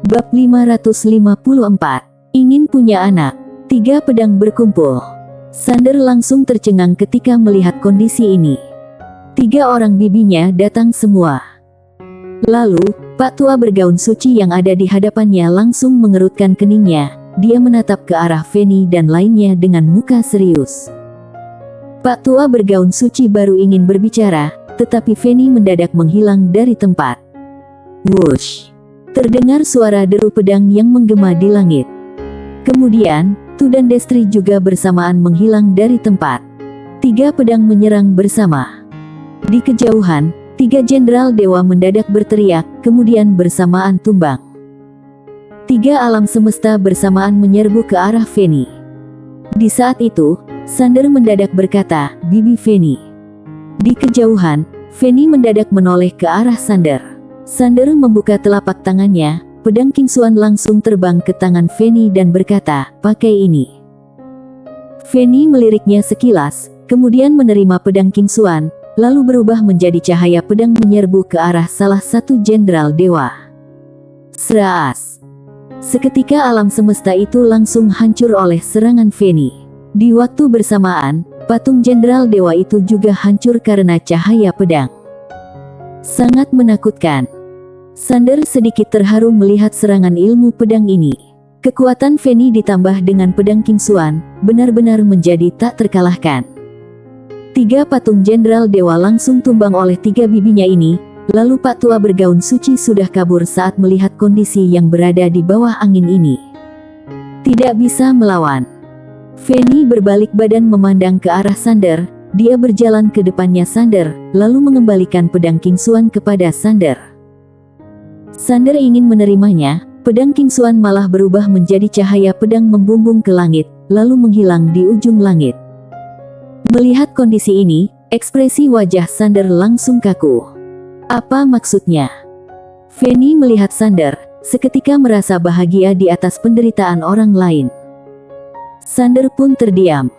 Bab 554. Ingin punya anak. 3 pedang berkumpul. Sander langsung tercengang ketika melihat kondisi ini. 3 orang bibinya datang semua. Lalu, Pak Tua bergaun suci yang ada di hadapannya langsung mengerutkan keningnya. Dia menatap ke arah Feni dan lainnya dengan muka serius. Pak Tua bergaun suci baru ingin berbicara, tetapi Feni mendadak menghilang dari tempat. Wush! Terdengar suara deru pedang yang menggema di langit. Kemudian, Tu dan Destri juga bersamaan menghilang dari tempat. 3 pedang menyerang bersama. Di kejauhan, 3 jenderal dewa mendadak berteriak, kemudian bersamaan tumbang. 3 alam semesta bersamaan menyerbu ke arah Feni. Di saat itu, Sander mendadak berkata, "Bibi Feni." Di kejauhan, Feni mendadak menoleh ke arah Sander. Sander membuka telapak tangannya, pedang Kingsuan langsung terbang ke tangan Feni dan berkata, "Pakai ini." Feni meliriknya sekilas, kemudian menerima pedang Kingsuan, lalu berubah menjadi cahaya pedang menyerbu ke arah salah satu jenderal dewa. Seraas! Seketika alam semesta itu langsung hancur oleh serangan Feni. Di waktu bersamaan, patung jenderal dewa itu juga hancur karena cahaya pedang. Sangat menakutkan. Sander sedikit terharu melihat serangan ilmu pedang ini. Kekuatan Feni ditambah dengan pedang Kingsuan, benar-benar menjadi tak terkalahkan. 3 patung jenderal dewa langsung tumbang oleh 3 bibinya ini, lalu Pak Tua bergaun suci sudah kabur saat melihat kondisi yang berada di bawah angin ini. Tidak bisa melawan. Feni berbalik badan memandang ke arah Sander, dia berjalan ke depannya Sander, lalu mengembalikan pedang Kingsuan kepada Sander. Sander ingin menerimanya, pedang Kingsuan malah berubah menjadi cahaya pedang membumbung ke langit, lalu menghilang di ujung langit. Melihat kondisi ini, ekspresi wajah Sander langsung kaku. Apa maksudnya? Feni melihat Sander, seketika merasa bahagia di atas penderitaan orang lain. Sander pun terdiam.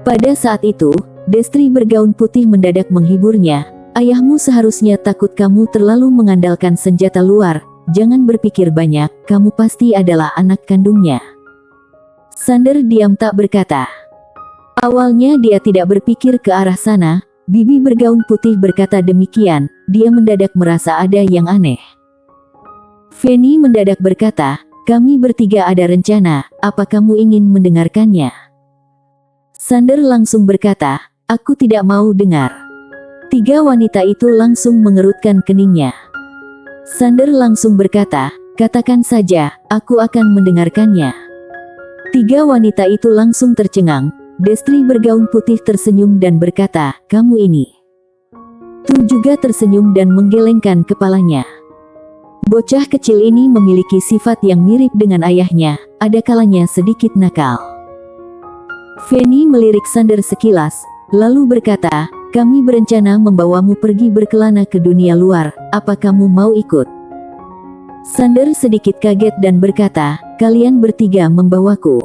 Pada saat itu, Destri bergaun putih mendadak menghiburnya. "Ayahmu seharusnya takut kamu terlalu mengandalkan senjata luar, jangan berpikir banyak, kamu pasti adalah anak kandungnya." Sander diam tak berkata. Awalnya dia tidak berpikir ke arah sana, bibi bergaun putih berkata demikian, dia mendadak merasa ada yang aneh. Feni mendadak berkata, "Kami bertiga ada rencana, apa kamu ingin mendengarkannya?" Sander langsung berkata, "Aku tidak mau dengar." 3 wanita itu langsung mengerutkan keningnya. Sander langsung berkata, "Katakan saja, aku akan mendengarkannya." 3 wanita itu langsung tercengang. Destri bergaun putih tersenyum dan berkata, "Kamu ini." Tu juga tersenyum dan menggelengkan kepalanya. Bocah kecil ini memiliki sifat yang mirip dengan ayahnya, ada kalanya sedikit nakal. Feni melirik Sander sekilas, lalu berkata, "Kami berencana membawamu pergi berkelana ke dunia luar, apa kamu mau ikut?" Sander sedikit kaget dan berkata, "Kalian bertiga membawaku?"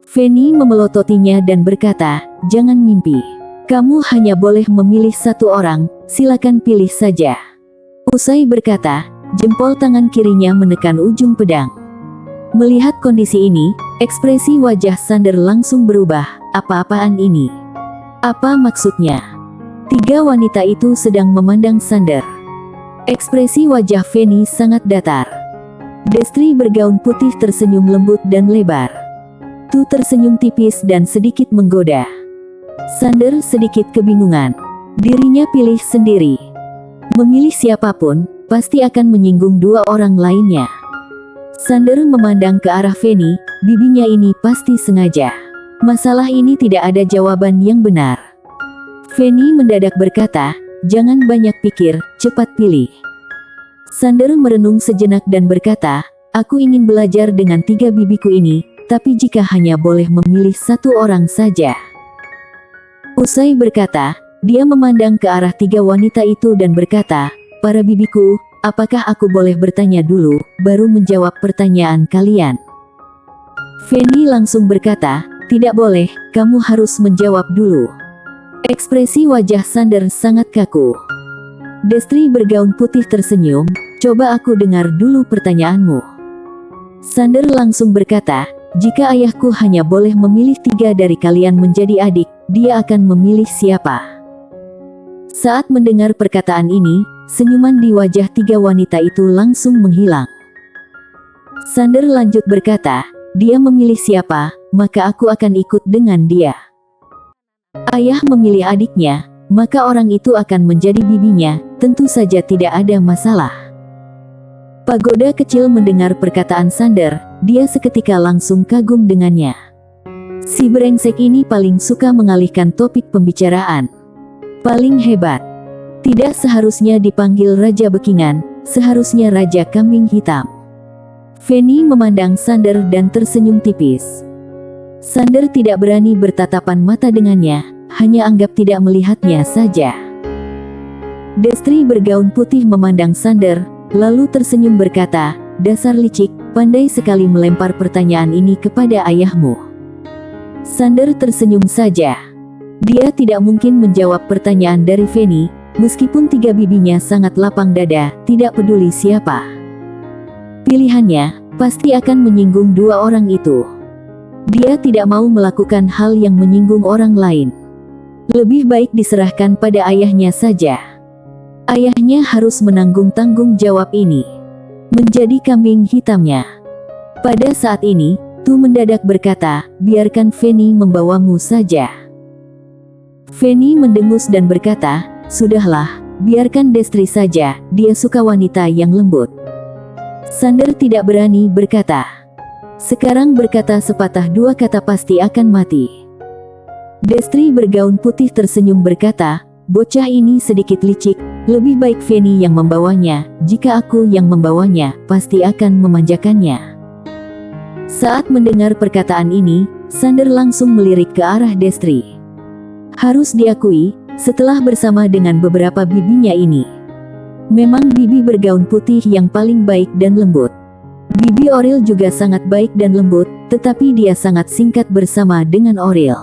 Feni memelototinya dan berkata, "Jangan mimpi. Kamu hanya boleh memilih 1 orang, silakan pilih saja." Usai berkata, jempol tangan kirinya menekan ujung pedang. Melihat kondisi ini, ekspresi wajah Sander langsung berubah, "Apa-apaan ini? Apa maksudnya?" 3 wanita itu sedang memandang Sander. Ekspresi wajah Feni sangat datar. Destri bergaun putih tersenyum lembut dan lebar. Tu tersenyum tipis dan sedikit menggoda. Sander sedikit kebingungan. Dirinya pilih sendiri. Memilih siapapun, pasti akan menyinggung 2 orang lainnya. Sander memandang ke arah Feni, bibinya ini pasti sengaja. Masalah ini tidak ada jawaban yang benar. Feni mendadak berkata, "Jangan banyak pikir, cepat pilih." Sander merenung sejenak dan berkata, "Aku ingin belajar dengan 3 bibiku ini, tapi jika hanya boleh memilih 1 orang saja." Usai berkata, dia memandang ke arah 3 wanita itu dan berkata, "Para bibiku, apakah aku boleh bertanya dulu, baru menjawab pertanyaan kalian?" Feni langsung berkata, "Tidak boleh, kamu harus menjawab dulu." Ekspresi wajah Sander sangat kaku. Destri bergaun putih tersenyum, "Coba aku dengar dulu pertanyaanmu." Sander langsung berkata, jika ayahku hanya boleh memilih 3 dari kalian menjadi adik, dia akan memilih siapa? Saat mendengar perkataan ini, senyuman di wajah 3 wanita itu langsung menghilang. Sander lanjut berkata, dia memilih siapa, maka aku akan ikut dengan dia. Ayah memilih adiknya, maka orang itu akan menjadi bibinya, tentu saja tidak ada masalah. Pagoda kecil mendengar perkataan Sander, dia seketika langsung kagum dengannya. Si brengsek ini paling suka mengalihkan topik pembicaraan. Paling hebat. Tidak seharusnya dipanggil Raja Bekingan, seharusnya Raja Kambing Hitam. Feni memandang Sander dan tersenyum tipis. Sander tidak berani bertatapan mata dengannya, hanya anggap tidak melihatnya saja. Destri bergaun putih memandang Sander, lalu tersenyum berkata, dasar licik, pandai sekali melempar pertanyaan ini kepada ayahmu. Sander tersenyum saja. Dia tidak mungkin menjawab pertanyaan dari Feni, meskipun 3 bibinya sangat lapang dada, tidak peduli siapa. Pilihannya, pasti akan menyinggung 2 orang itu. Dia tidak mau melakukan hal yang menyinggung orang lain. Lebih baik diserahkan pada ayahnya saja. Ayahnya harus menanggung tanggung jawab ini. Menjadi kambing hitamnya. Pada saat ini, Tu mendadak berkata, biarkan Feni membawamu saja. Feni mendengus dan berkata, sudahlah, biarkan Destri saja, dia suka wanita yang lembut. Sander tidak berani berkata. Sekarang berkata sepatah 2 kata pasti akan mati. Destri bergaun putih tersenyum berkata, bocah ini sedikit licik, lebih baik Feni yang membawanya, jika aku yang membawanya, pasti akan memanjakannya. Saat mendengar perkataan ini, Sander langsung melirik ke arah Destri. Harus diakui, setelah bersama dengan beberapa bibinya ini, memang bibi bergaun putih yang paling baik dan lembut. Bibi Oril juga sangat baik dan lembut, tetapi dia sangat singkat bersama dengan Oril.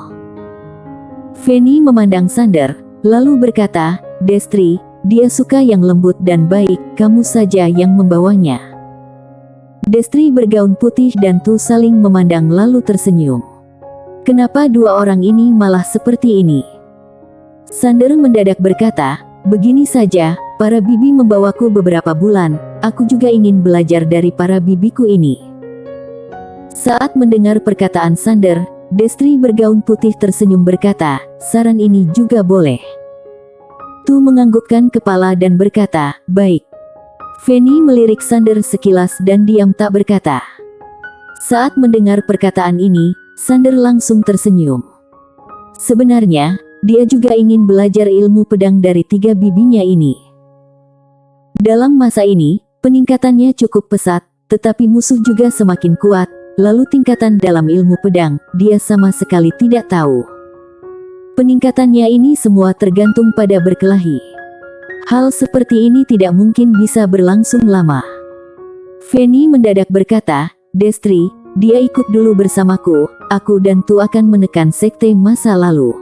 Feni memandang Sander, lalu berkata, Destri, dia suka yang lembut dan baik, kamu saja yang membawanya. Destri bergaun putih dan Tu saling memandang lalu tersenyum. Kenapa 2 orang ini malah seperti ini? Sander mendadak berkata, begini saja, para bibi membawaku beberapa bulan, aku juga ingin belajar dari para bibiku ini. Saat mendengar perkataan Sander, Destri bergaun putih tersenyum berkata, saran ini juga boleh. Tu menganggukkan kepala dan berkata, baik. Feni melirik Sander sekilas dan diam tak berkata. Saat mendengar perkataan ini, Sander langsung tersenyum. Sebenarnya, dia juga ingin belajar ilmu pedang dari 3 bibinya ini. Dalam masa ini, peningkatannya cukup pesat, tetapi musuh juga semakin kuat, lalu tingkatan dalam ilmu pedang, dia sama sekali tidak tahu. Peningkatannya ini semua tergantung pada berkelahi. Hal seperti ini tidak mungkin bisa berlangsung lama. Feni mendadak berkata, Destri, dia ikut dulu bersamaku, aku dan Tu akan menekan sekte masa lalu.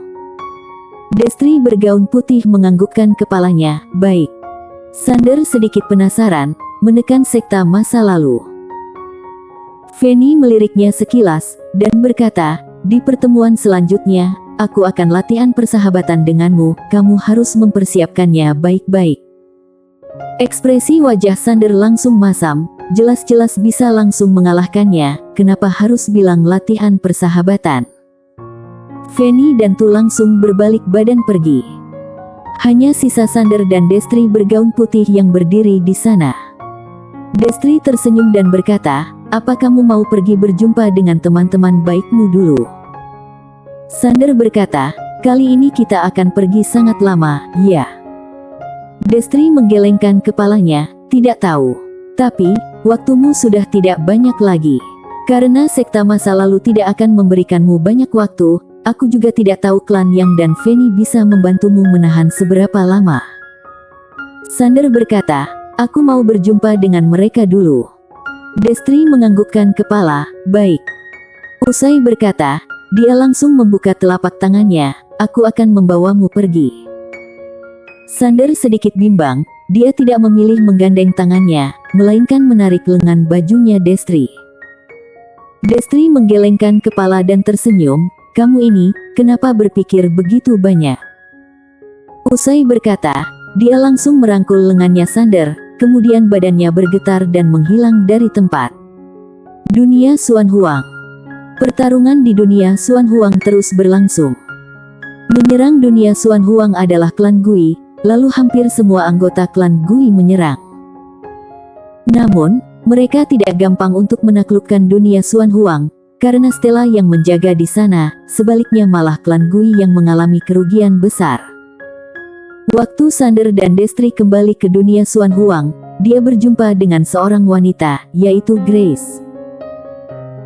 Destri bergaun putih menganggukkan kepalanya, baik. Sander sedikit penasaran, menekan sekte masa lalu. Feni meliriknya sekilas, dan berkata, di pertemuan selanjutnya, aku akan latihan persahabatan denganmu, kamu harus mempersiapkannya baik-baik. Ekspresi wajah Sander langsung masam, jelas-jelas bisa langsung mengalahkannya, kenapa harus bilang latihan persahabatan? Feni dan Tu langsung berbalik badan pergi. Hanya sisa Sander dan Destri bergaun putih yang berdiri di sana. Destri tersenyum dan berkata, apa kamu mau pergi berjumpa dengan teman-teman baikmu dulu? Sander berkata, kali ini kita akan pergi sangat lama, ya. Destri menggelengkan kepalanya, tidak tahu. Tapi, waktumu sudah tidak banyak lagi. Karena sekte masa lalu tidak akan memberikanmu banyak waktu, aku juga tidak tahu klan Yang dan Feni bisa membantumu menahan seberapa lama. Sander berkata, aku mau berjumpa dengan mereka dulu. Destri menganggukkan kepala, baik. Usai berkata, dia langsung membuka telapak tangannya, aku akan membawamu pergi. Sander sedikit bimbang, dia tidak memilih menggandeng tangannya, melainkan menarik lengan bajunya Destri. Destri menggelengkan kepala dan tersenyum, kamu ini, kenapa berpikir begitu banyak? Usai berkata, dia langsung merangkul lengannya Sander, kemudian badannya bergetar dan menghilang dari tempat. Dunia Xuan Huang. Pertarungan di dunia Xuan Huang terus berlangsung. Menyerang dunia Xuan Huang adalah klan Gui, lalu hampir semua anggota klan Gui menyerang. Namun, mereka tidak gampang untuk menaklukkan dunia Xuan Huang, karena Stella yang menjaga di sana, sebaliknya malah klan Gui yang mengalami kerugian besar. Waktu Sander dan Destri kembali ke dunia Xuan Huang, dia berjumpa dengan seorang wanita, yaitu Grace.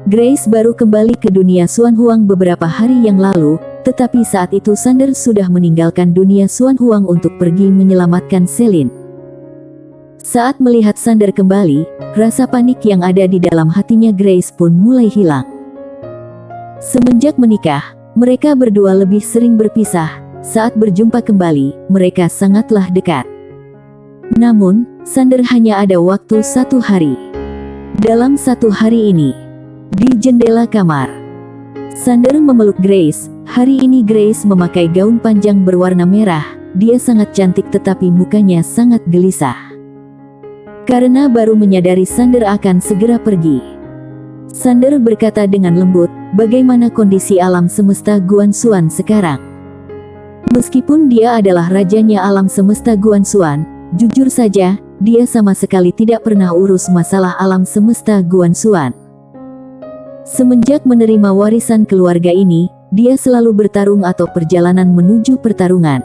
Grace baru kembali ke dunia Xuan Huang beberapa hari yang lalu, tetapi saat itu Sander sudah meninggalkan dunia Xuan Huang untuk pergi menyelamatkan Celine. Saat melihat Sander kembali, rasa panik yang ada di dalam hatinya Grace pun mulai hilang. Semenjak menikah, mereka berdua lebih sering berpisah. Saat berjumpa kembali, mereka sangatlah dekat. Namun, Sander hanya ada waktu 1 hari. Dalam 1 hari ini, di jendela kamar, Sander memeluk Grace. Hari ini Grace memakai gaun panjang berwarna merah. Dia sangat cantik tetapi mukanya sangat gelisah. Karena baru menyadari Sander akan segera pergi. Sander berkata dengan lembut, bagaimana kondisi alam semesta Guanxuan sekarang? Meskipun dia adalah rajanya alam semesta Guanxuan, jujur saja, dia sama sekali tidak pernah urus masalah alam semesta Guanxuan. Semenjak menerima warisan keluarga ini, dia selalu bertarung atau perjalanan menuju pertarungan.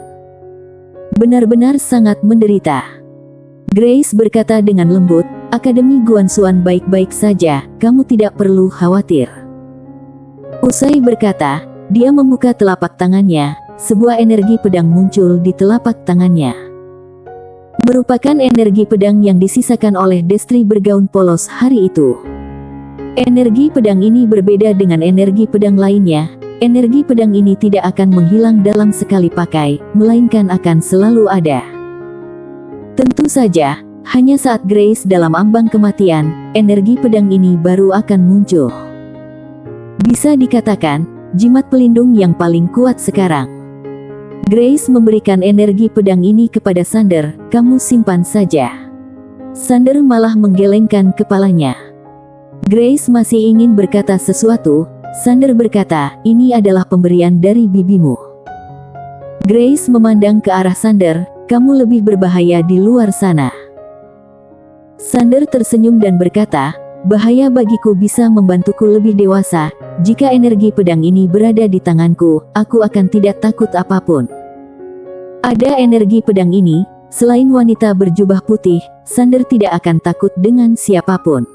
Benar-benar sangat menderita. Grace berkata dengan lembut, Akademi Guanxuan baik-baik saja, kamu tidak perlu khawatir. Usai berkata, dia membuka telapak tangannya, sebuah energi pedang muncul di telapak tangannya. Merupakan energi pedang yang disisakan oleh Destri bergaun polos hari itu. Energi pedang ini berbeda dengan energi pedang lainnya. Energi pedang ini tidak akan menghilang dalam sekali pakai, melainkan akan selalu ada. Tentu saja, hanya saat Grace dalam ambang kematian, energi pedang ini baru akan muncul. Bisa dikatakan, jimat pelindung yang paling kuat sekarang. Grace memberikan energi pedang ini kepada Sander, kamu simpan saja. Sander malah menggelengkan kepalanya. Grace masih ingin berkata sesuatu. Sander berkata, ini adalah pemberian dari bibimu. Grace memandang ke arah Sander, kamu lebih berbahaya di luar sana. Sander tersenyum dan berkata, bahaya bagiku bisa membantuku lebih dewasa. Jika energi pedang ini berada di tanganku, aku akan tidak takut apapun. Ada energi pedang ini, selain wanita berjubah putih, Sander tidak akan takut dengan siapapun.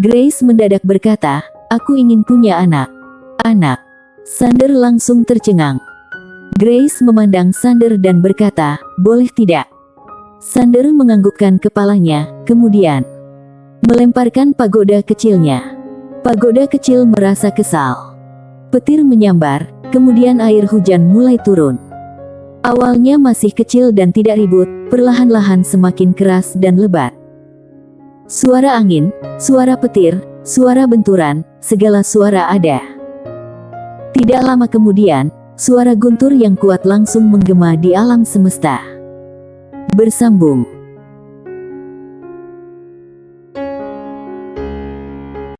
Grace mendadak berkata, aku ingin punya anak. Anak. Sander langsung tercengang. Grace memandang Sander dan berkata, boleh tidak? Sander menganggukkan kepalanya, kemudian melemparkan pagoda kecilnya. Pagoda kecil merasa kesal. Petir menyambar, kemudian air hujan mulai turun. Awalnya masih kecil dan tidak ribut, perlahan-lahan semakin keras dan lebat. Suara angin, suara petir, suara benturan, segala suara ada. Tidak lama kemudian, suara guntur yang kuat langsung menggema di alam semesta. Bersambung.